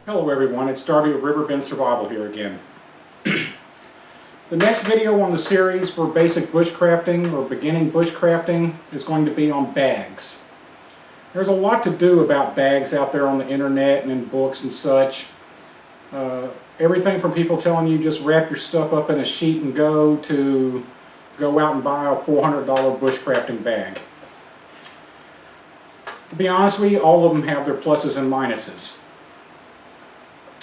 Hello everyone, it's Darby of RiverBendSurvival here again. The next video on the series for basic bushcrafting or beginning bushcrafting is going to be on bags. There's a lot to do about bags out there on the internet and in books and such. Everything from people telling you just wrap your stuff up in a sheet and go, to go out and buy a $400 bushcrafting bag. To be honest with you, all of them have their pluses and minuses.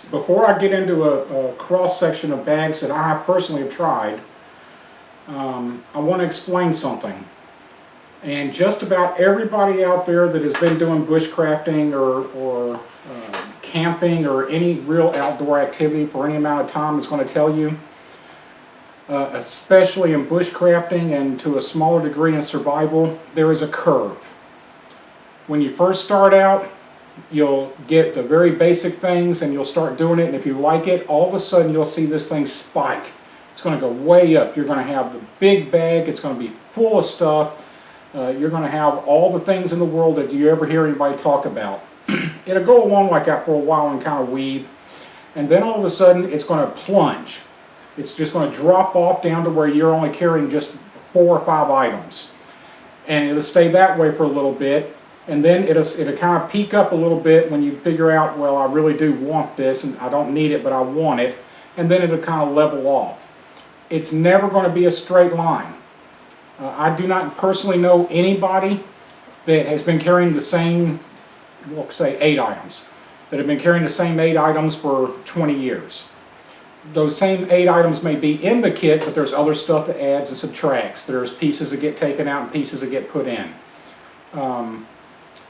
Before I get into a cross-section of bags that I personally have tried, I want to explain something. And just about everybody out there that has been doing bushcrafting or camping or any real outdoor activity for any amount of time is going to tell you, especially in bushcrafting and to a smaller degree in survival, there is a curve. When you first start out, you'll get the very basic things and you'll start doing it, and if you like it, all of a sudden you'll see this thing spike. It's going to go way up. You're going to have the big bag. It's going to be full of stuff. You're going to have all the things in the world that you ever hear anybody talk about. It'll go along like that for a while and kind of weave, and then all of a sudden it's going to plunge. It's just going to drop off down to where you're only carrying just 4 or 5 items, and it'll stay that way for a little bit. And then it'll kind of peak up a little bit when you figure out, well, I really do want this, and I don't need it, but I want it. And then it'll kind of level off. It's never going to be a straight line. I do not personally know anybody that has been carrying the same, we'll say 8 items, that have been carrying the same 8 items for 20 years. Those same 8 items may be in the kit, but there's other stuff that adds and subtracts. There's pieces that get taken out and pieces that get put in.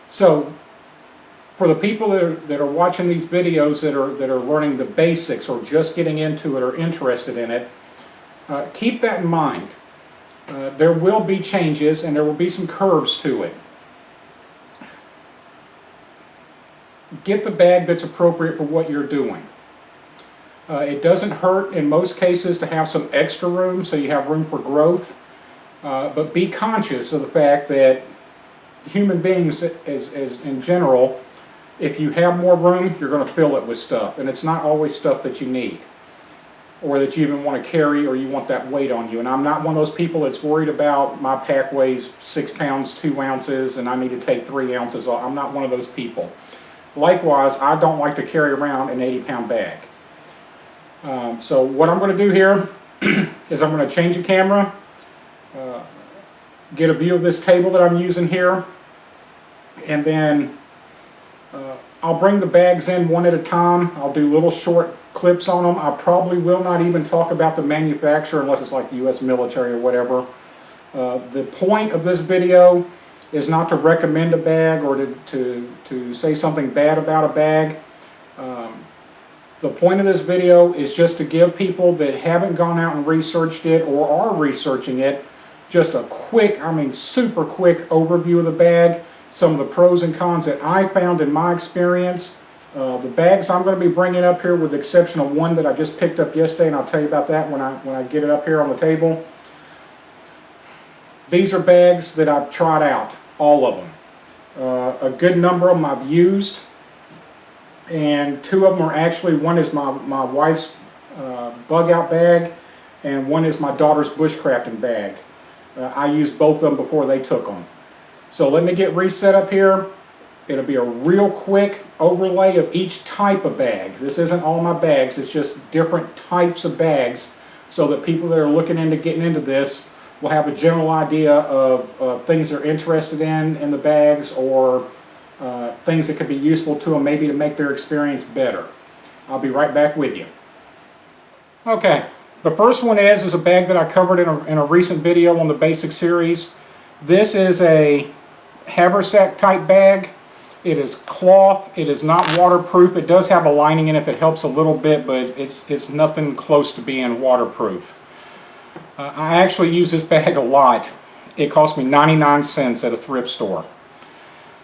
So, for the people that are watching these videos that are learning the basics or just getting into it or interested in it, keep that in mind. There will be changes and there will be some curves to it. Get the bag that's appropriate for what you're doing. It doesn't hurt in most cases to have some extra room so you have room for growth, but be conscious of the fact that human beings as in general, if you have more room, you're going to fill it with stuff, and it's not always stuff that you need or that you even want to carry or you want that weight on you. And I'm not one of those people that's worried about my pack weighs 6 pounds 2 ounces and I need to take 3 ounces off. I'm not one of those people. Likewise, I don't like to carry around an 80-pound bag. So what I'm going to do here is I'm going to change the camera, get a view of this table that I'm using here, and then I'll bring the bags in one at a time. I'll do little short clips on them. I probably will not even talk about the manufacturer unless it's like U.S. military or whatever. The point of this video is not to recommend a bag or to say something bad about a bag. The point of this video is just to give people that haven't gone out and researched it or are researching it just a quick, I mean super quick overview of the bag, some of the pros and cons that I found in my experience. The bags I'm going to be bringing up here, with the exception of one that I just picked up yesterday, and I'll tell you about that when I get it up here on the table. These are bags that I've tried out, all of them. A good number of them I've used, and 2 of them are actually, one is my wife's bug out bag, and one is my daughter's bushcrafting bag. I used both of them before they took them. So let me get reset up here. It'll be a real quick overlay of each type of bag. This isn't all my bags, it's just different types of bags, so that people that are looking into getting into this will have a general idea of things they're interested in the bags, or things that could be useful to them maybe to make their experience better. I'll be right back with you. Okay. The first one is a bag that I covered in a recent video on the basic series. This is a haversack type bag. It is cloth. It is not waterproof. It does have a lining in it that helps a little bit, but it's nothing close to being waterproof. I actually use this bag a lot. It cost me 99 cents at a thrift store.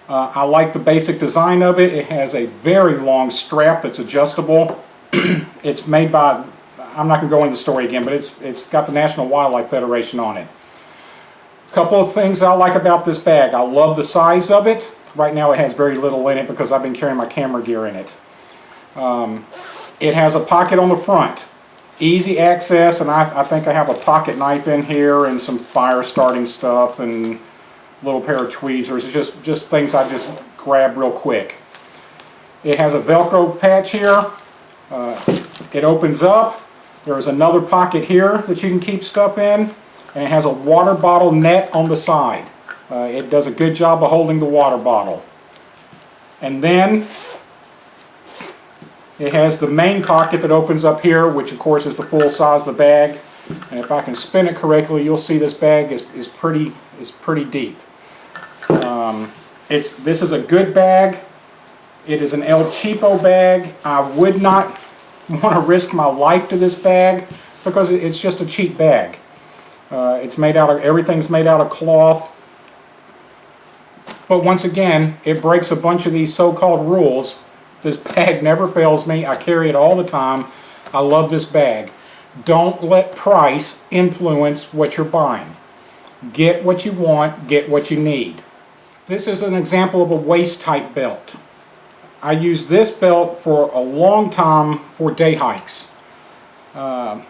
I like the basic design of it. It has a very long strap that's adjustable. It's made by, I'm not going to go into the story again, but it's got the National Wildlife Federation on it. A couple of things I like about this bag. I love the size of it. Right now it has very little in it because I've been carrying my camera gear in it. It has a pocket on the front, easy access, and I think I have a pocket knife in here and some fire starting stuff and a little pair of tweezers. It's just things I just grab real quick. It has a Velcro patch here. It opens up. There's another pocket here that you can keep stuff in, and it has a water bottle net on the side. It does a good job of holding the water bottle. And then it has the main pocket that opens up here, which of course is the full size of the bag. And if I can spin it correctly, you'll see this bag is pretty deep. This is a good bag. It is an El Cheapo bag. I would not want to risk my life to this bag because it's just a cheap bag. Everything's made out of cloth. But once again, it breaks a bunch of these so-called rules. This bag never fails me. I carry it all the time. I love this bag. Don't let price influence what you're buying. Get what you want, get what you need. This is an example of a waist-type belt. I use this belt for a long time for day hikes. I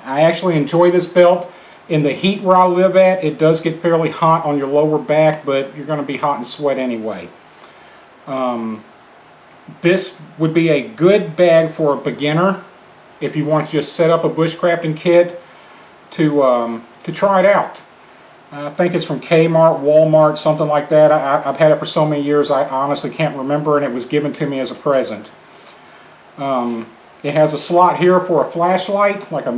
actually enjoy this belt. In the heat where I live at, it does get fairly hot on your lower back, but you're going to be hot and sweat anyway. This would be a good bag for a beginner if you want to just set up a bushcrafting kit to try it out. I think it's from Kmart, Walmart, something like that. I've had it for so many years I honestly can't remember, and it was given to me as a present. It has a slot here for a flashlight, like a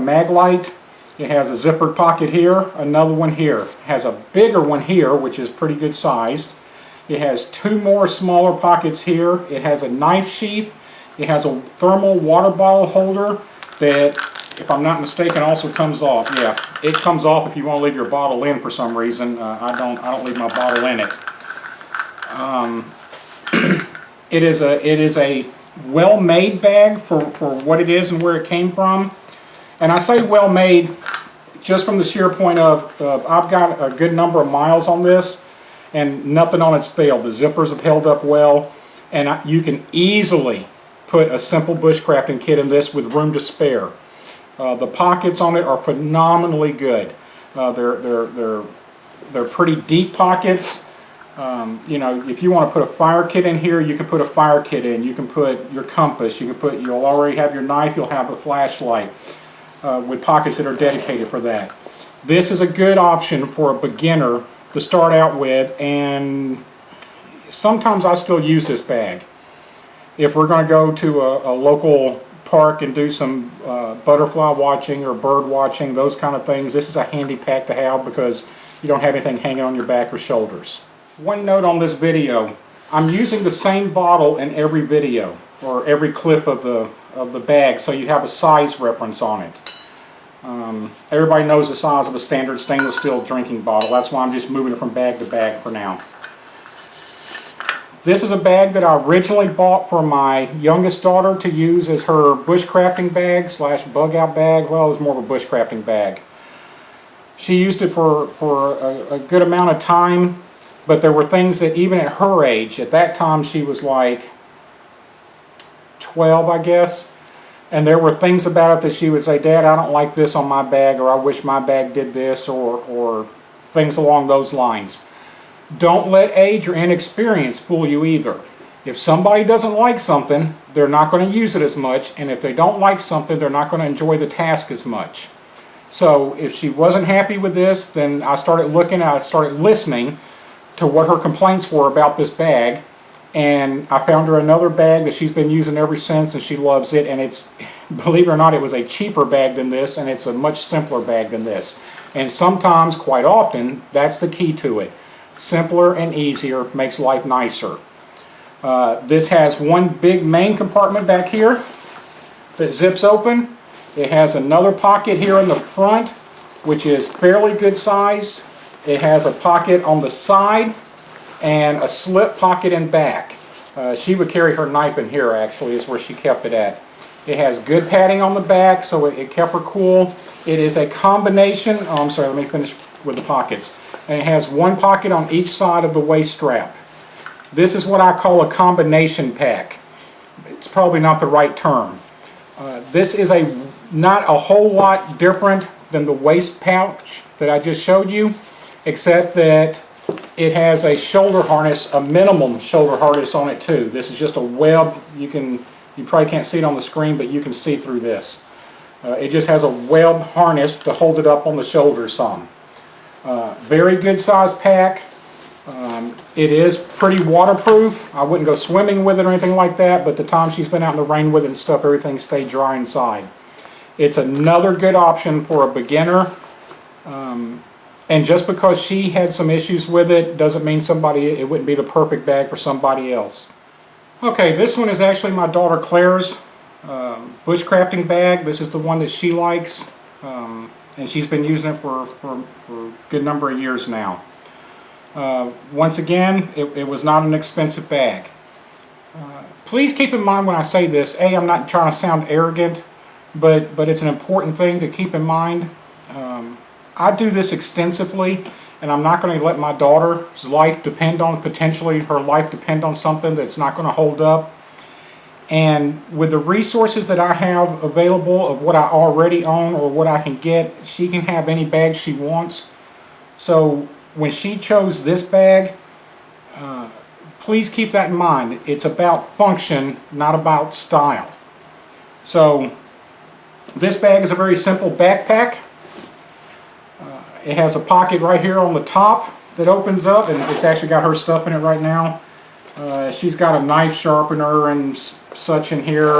mag light. It has a zippered pocket here, another one here. It has a bigger one here, which is pretty good sized. It has two more smaller pockets here. It has a knife sheath. It has a thermal water bottle holder that, if I'm not mistaken, also comes off. Yeah, it comes off if you want to leave your bottle in for some reason. I don't leave my bottle in it. It is a well-made bag for what it is and where it came from. And I say well-made just from the sheer point of I've got a good number of miles on this and nothing on it's failed. The zippers have held up well, and you can easily put a simple bushcrafting kit in this with room to spare. The pockets on it are phenomenally good. They're pretty deep pockets. You know, if you want to put a fire kit in here, you can put a fire kit in. You can put your compass. You'll already have your knife. You'll have a flashlight with pockets that are dedicated for that. This is a good option for a beginner to start out with, and sometimes I still use this bag. If we're going to go to a local park and do some butterfly watching or bird watching, those kind of things, this is a handy pack to have because you don't have anything hanging on your back or shoulders. One note on this video, I'm using the same bottle in every video or every clip of the bag, so you have a size reference on it. Everybody knows the size of a standard stainless steel drinking bottle. That's why I'm just moving it from bag to bag for now. This is a bag that I originally bought for my youngest daughter to use as her bushcrafting bag slash bug out bag. Well, it was more of a bushcrafting bag. She used it for a good amount of time, but there were things that even at her age, at that time she was like 12, I guess, and there were things about it that she would say, "Dad, I don't like this on my bag," or "I wish my bag did this," or things along those lines. Don't let age or inexperience fool you either. If somebody doesn't like something, they're not going to use it as much, and if they don't like something, they're not going to enjoy the task as much. So if she wasn't happy with this, then I started listening to what her complaints were about this bag, and I found her another bag that she's been using ever since, and she loves it. And it's, believe it or not, it was a cheaper bag than this, and it's a much simpler bag than this. And sometimes, quite often, that's the key to it. Simpler and easier makes life nicer. This has one big main compartment back here that zips open. It has another pocket here in the front, which is fairly good sized. It has a pocket on the side and a slip pocket in back. She would carry her knife in here, actually, is where she kept it at. It has good padding on the back, so it kept her cool. It is a combination, oh, I'm sorry, let me finish with the pockets. And it has one pocket on each side of the waist strap. This is what I call a combination pack. it's probably not the right term. This is not a whole lot different than the waist pouch that I just showed you, except that it has a shoulder harness, a minimum shoulder harness on it too. This is just a web. You probably can't see it on the screen, but you can see through this. It just has a web harness to hold it up on the shoulders some. Very good size pack. It is pretty waterproof. I wouldn't go swimming with it or anything like that, but the time she's been out in the rain with it and stuff, everything stayed dry inside. It's another good option for a beginner. And just because she had some issues with it doesn't mean it wouldn't be the perfect bag for somebody else. Okay, this one is actually my daughter Claire's bushcrafting bag. This is the one that she likes, and she's been using it for a good number of years now. Once again, it was not an expensive bag. Please keep in mind when I say this, I'm not trying to sound arrogant, but it's an important thing to keep in mind. I do this extensively, and I'm not going to let my daughter's life potentially her life depend on something that's not going to hold up. And with the resources that I have available of what I already own or what I can get, she can have any bag she wants. So when she chose this bag, please keep that in mind. It's about function, not about style. So this bag is a very simple backpack. It has a pocket right here on the top that opens up, and it's actually got her stuff in it right now. She's got a knife sharpener and such in here,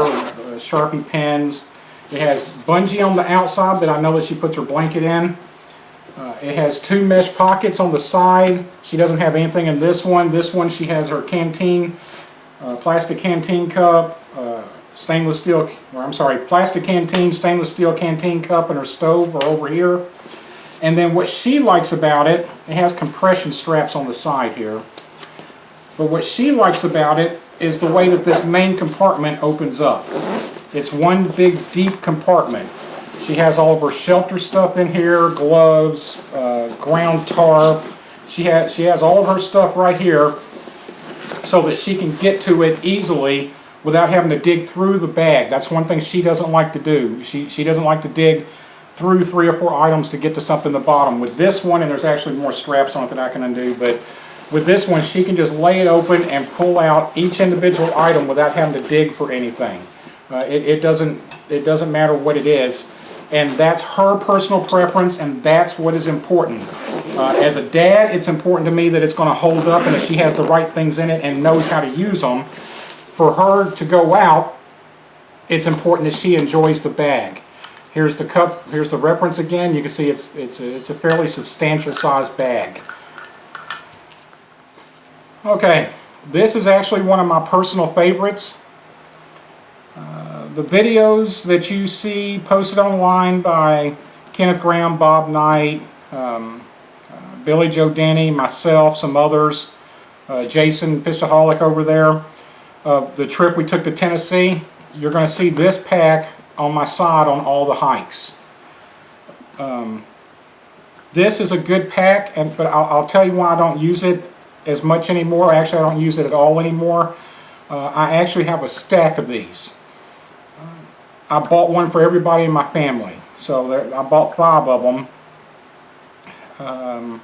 Sharpie pens. It has bungee on the outside that I know that she puts her blanket in. It has two mesh pockets on the side. She doesn't have anything in this one. This one she has her canteen, plastic canteen cup, plastic canteen, stainless steel canteen cup, and her stove are over here. And then what she likes about it has compression straps on the side here. But what she likes about it is the way that this main compartment opens up. It's one big deep compartment. She has all of her shelter stuff in here, gloves, ground tarp. She has all of her stuff right here so that she can get to it easily without having to dig through the bag. That's one thing she doesn't like to do. She doesn't like to dig through 3 or 4 items to get to something at the bottom. With this one, and there's actually more straps on it that I can undo, but with this one she can just lay it open and pull out each individual item without having to dig for anything. It doesn't matter what it is, and that's her personal preference, and that's what is important. As a dad, it's important to me that it's going to hold up and that she has the right things in it and knows how to use them. For her to go out, it's important that she enjoys the bag. Here's the cup. Here's the reference again. You can see it's a fairly substantial sized bag. Okay, this is actually one of my personal favorites. The videos that you see posted online by Kenneth Graham, Bob Knight, Billy Joe Denny, myself, some others, Jason Pistaholic over there, the trip we took to Tennessee, you're going to see this pack on my side on all the hikes. This is a good pack, but I'll tell you why I don't use it as much anymore. Actually, I don't use it at all anymore. I actually have a stack of these. I bought one for everybody in my family, so I bought 5 of them,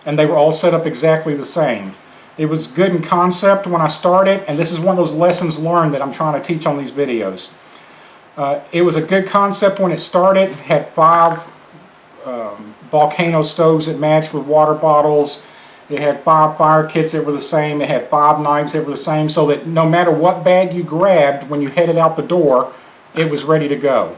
and they were all set up exactly the same. It was good in concept when I started, and this is one of those lessons learned that I'm trying to teach on these videos. It was a good concept when it started. It had 5 volcano stoves that matched with water bottles. It had 5 fire kits that were the same. It had 5 knives that were the same, so that no matter what bag you grabbed when you headed out the door, it was ready to go.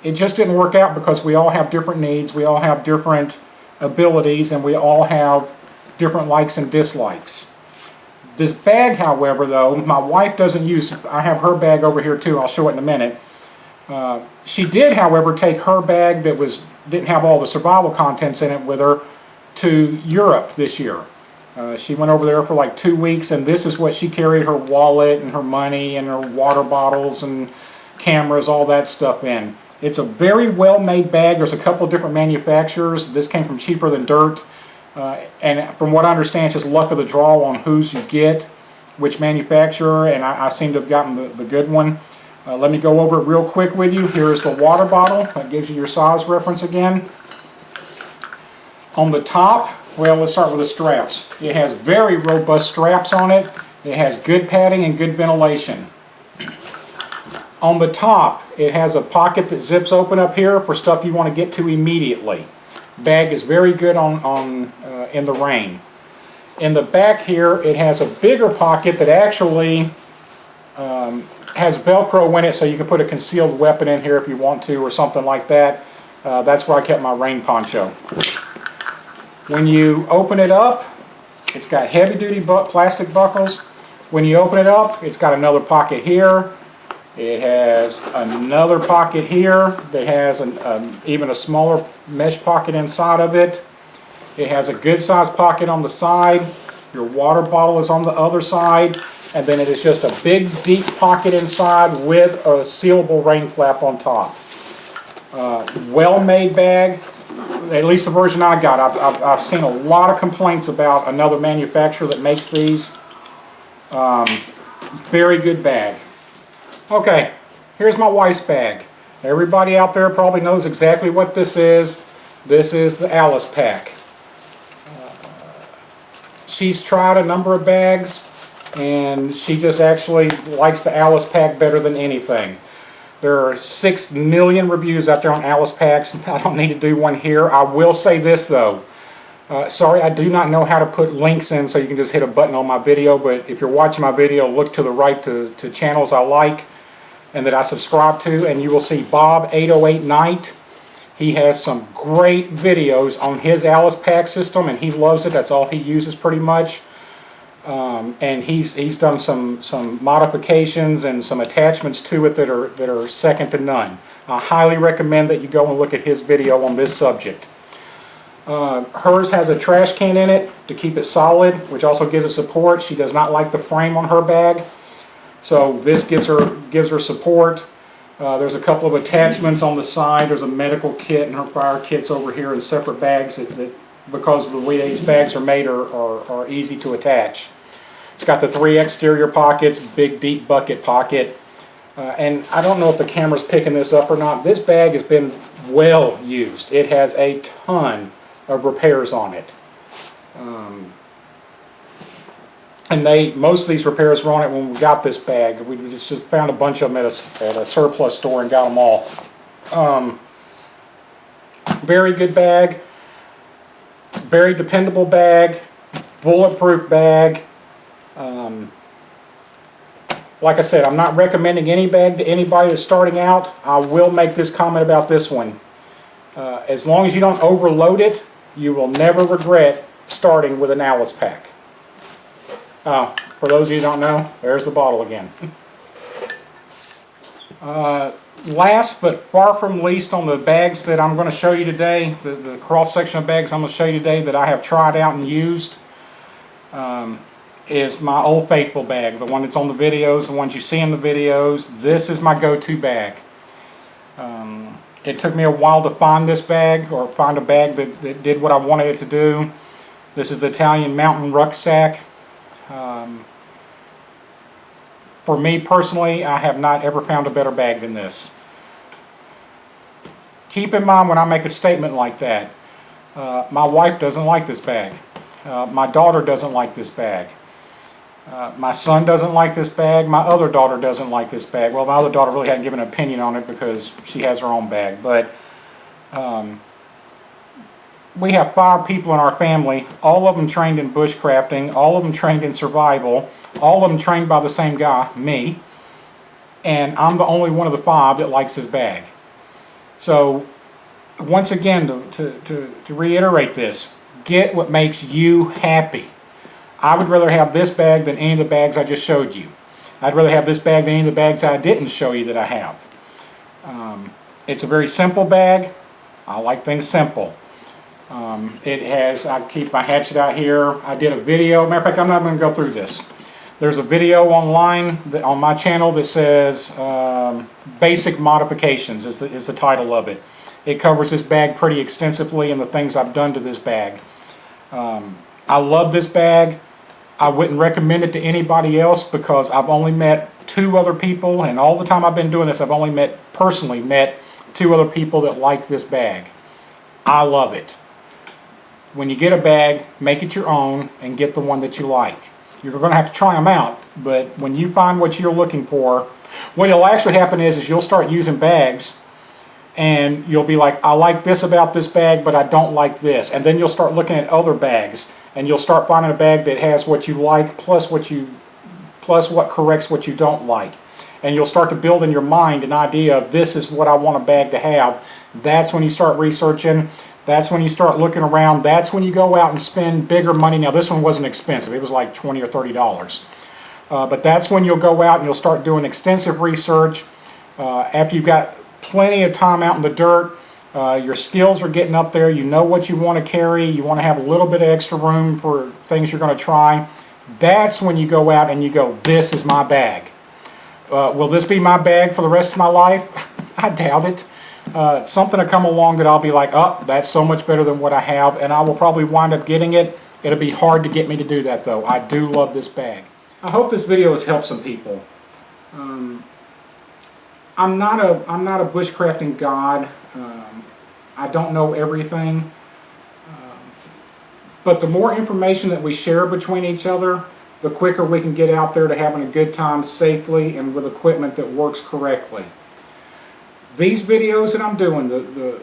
It just didn't work out because we all have different needs, we all have different abilities, and we all have different likes and dislikes. This bag, however, though, my wife doesn't use. I have her bag over here too. I'll show it in a minute. She did, however, take her bag that didn't have all the survival contents in it with her to Europe this year. She went over there for like 2 weeks, and this is what she carried her wallet and her money and her water bottles and cameras, all that stuff in. It's a very well-made bag. There's a couple of different manufacturers. This came from Cheaper Than Dirt. And from what I understand, it's just luck of the draw on whose you get. which manufacturer, and I seem to have gotten the good one. Let me go over it real quick with you. Here's the water bottle. That gives you your size reference again. On the top, well, let's start with the straps. It has very robust straps on it. It has good padding and good ventilation. On the top, it has a pocket that zips open up here for stuff you want to get to immediately. Bag is very good in the rain. In the back here, it has a bigger pocket that actually has Velcro in it, so you can put a concealed weapon in here if you want to, or something like that. That's where I kept my rain poncho. When you open it up, it's got heavy-duty plastic buckles. When you open it up, it's got another pocket here. It has another pocket here that has even a smaller mesh pocket inside of it. It has a good sized pocket on the side. Your water bottle is on the other side. And then it is just a big deep pocket inside with a sealable rain flap on top. Well-made bag, at least the version I got. I've seen a lot of complaints about another manufacturer that makes these. Very good bag. Okay, here's my wife's bag. Everybody out there probably knows exactly what this is. This is the Alice pack. She's tried a number of bags, and she just actually likes the Alice pack better than anything. There are 6 million reviews out there on Alice packs. I don't need to do one here. I will say this though. Sorry, I do not know how to put links in so you can just hit a button on my video, but if you're watching my video, look to the right to channels I like and that I subscribe to, and you will see Bob 808 Knight. He has some great videos on his Alice pack system, and he loves it. That's all he uses pretty much. And he's done some modifications and some attachments to it that are second to none. I highly recommend that you go and look at his video on this subject. Hers has a trash can in it to keep it solid, which also gives it support. She does not like the frame on her bag, so this gives her support. There's a couple of attachments on the side. There's a medical kit and her fire kit's over here in separate bags that because of the way these bags are made are easy to attach. It's got the 3 exterior pockets, big deep bucket pocket, and I don't know if the camera's picking this up or not. This bag has been well used. It has a ton of repairs on it. And most of these repairs were on it when we got this bag. We just found a bunch of them at a surplus store and got them all. Very good bag. Very dependable bag. Bulletproof bag. Like I said, I'm not recommending any bag to anybody that's starting out. I will make this comment about this one. As long as you don't overload it, you will never regret starting with an Alice pack. For those of you who don't know, there's the bottle again. Last but far from least on the bags that I'm going to show you today, the cross-section of bags I'm going to show you today that I have tried out and used, is my Old Faithful bag. The one that's on the videos, the ones you see in the videos. This is my go-to bag. It took me a while to find this bag, or find a bag that did what I wanted it to do. This is the Italian Mountain Rucksack. For me personally, I have not ever found a better bag than this. Keep in mind when I make a statement like that, my wife doesn't like this bag. My daughter doesn't like this bag. My son doesn't like this bag. My other daughter doesn't like this bag. Well, my other daughter really hadn't given an opinion on it because she has her own bag. But we have 5 people in our family, all of them trained in bushcrafting, all of them trained in survival, all of them trained by the same guy, me, and I'm the only one of the 5 that likes this bag. So, once again, to reiterate this, get what makes you happy. I would rather have this bag than any of the bags I just showed you. I'd rather have this bag than any of the bags I didn't show you that I have. It's a very simple bag. I like things simple. It has, I keep my hatchet out here. I did a video, matter of fact, I'm not going to go through this. There's a video online on my channel that says Basic Modifications is the title of it. It covers this bag pretty extensively and the things I've done to this bag. I love this bag. I wouldn't recommend it to anybody else because I've only met 2 other people, and all the time I've been doing this, I've only personally met 2 other people that like this bag. I love it. When you get a bag, make it your own and get the one that you like. You're going to have to try them out, but when you find what you're looking for, what will actually happen is you'll start using bags and you'll be like, I like this about this bag, but I don't like this. And then you'll start looking at other bags and you'll start finding a bag that has what you like plus what corrects what you don't like. And you'll start to build in your mind an idea of this is what I want a bag to have. That's when you start researching. That's when you start looking around. That's when you go out and spend bigger money. Now this one wasn't expensive. It was like $20 or $30. But that's when you'll go out and you'll start doing extensive research. After you've got plenty of time out in the dirt, your skills are getting up there. You know what you want to carry. You want to have a little bit of extra room for things you're going to try. That's when you go out and you go, this is my bag. Will this be my bag for the rest of my life? I doubt it. Something will come along that I'll be like, oh, that's so much better than what I have, and I will probably wind up getting it. It'll be hard to get me to do that, though. I do love this bag. I hope this video has helped some people. I'm not a bushcrafting god. I don't know everything. But the more information that we share between each other, the quicker we can get out there to having a good time safely and with equipment that works correctly. These videos that I'm doing, the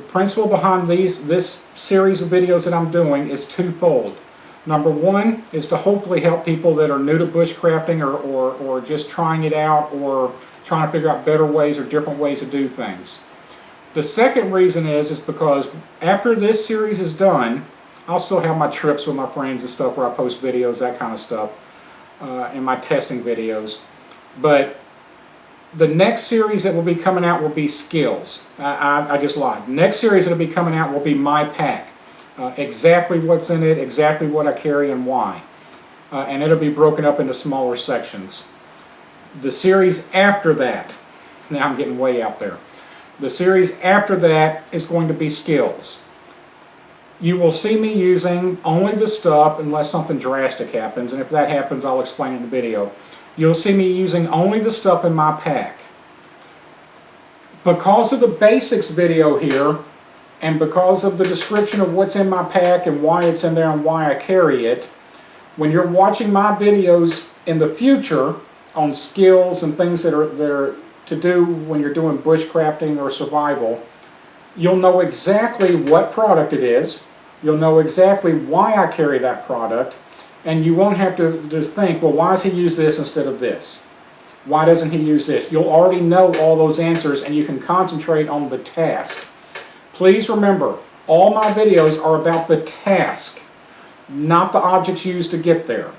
principle behind this series of videos that I'm doing is twofold. Number one is to hopefully help people that are new to bushcrafting or just trying it out or trying to figure out better ways or different ways to do things. The second reason is because after this series is done, I'll still have my trips with my friends and stuff where I post videos, that kind of stuff, and my testing videos. But the next series that will be coming out will be skills. I just lied. The next series that will be coming out will be my pack. Exactly what's in it, exactly what I carry and why. And it'll be broken up into smaller sections. The series after that, now I'm getting way out there. The series after that is going to be skills. You will see me using only the stuff unless something drastic happens, and if that happens I'll explain in the video. You'll see me using only the stuff in my pack. Because of the basics video here, and because of the description of what's in my pack and why it's in there and why I carry it, when you're watching my videos in the future on skills and things that are to do when you're doing bushcrafting or survival, you'll know exactly what product it is, you'll know exactly why I carry that product, and you won't have to think, well, why does he use this instead of this? Why doesn't he use this? You'll already know all those answers and you can concentrate on the task. Please remember, all my videos are about the task, not the objects used to get there.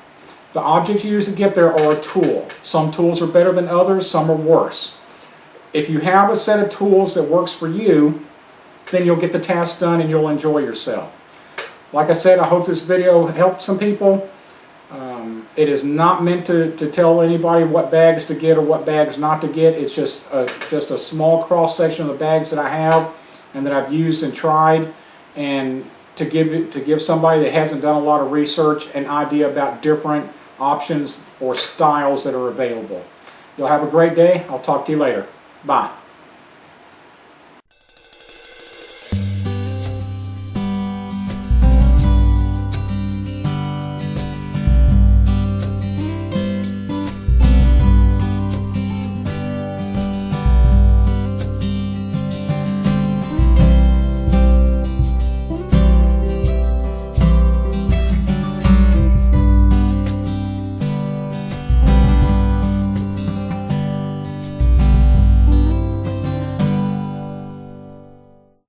The objects used to get there are a tool. Some tools are better than others, some are worse. If you have a set of tools that works for you, then you'll get the task done and you'll enjoy yourself. Like I said, I hope this video helped some people. It is not meant to tell anybody what bags to get or what bags not to get. It's just a small cross section of the bags that I have and that I've used and tried, and to give somebody that hasn't done a lot of research an idea about different options or styles that are available. You'll have a great day. I'll talk to you later. Bye.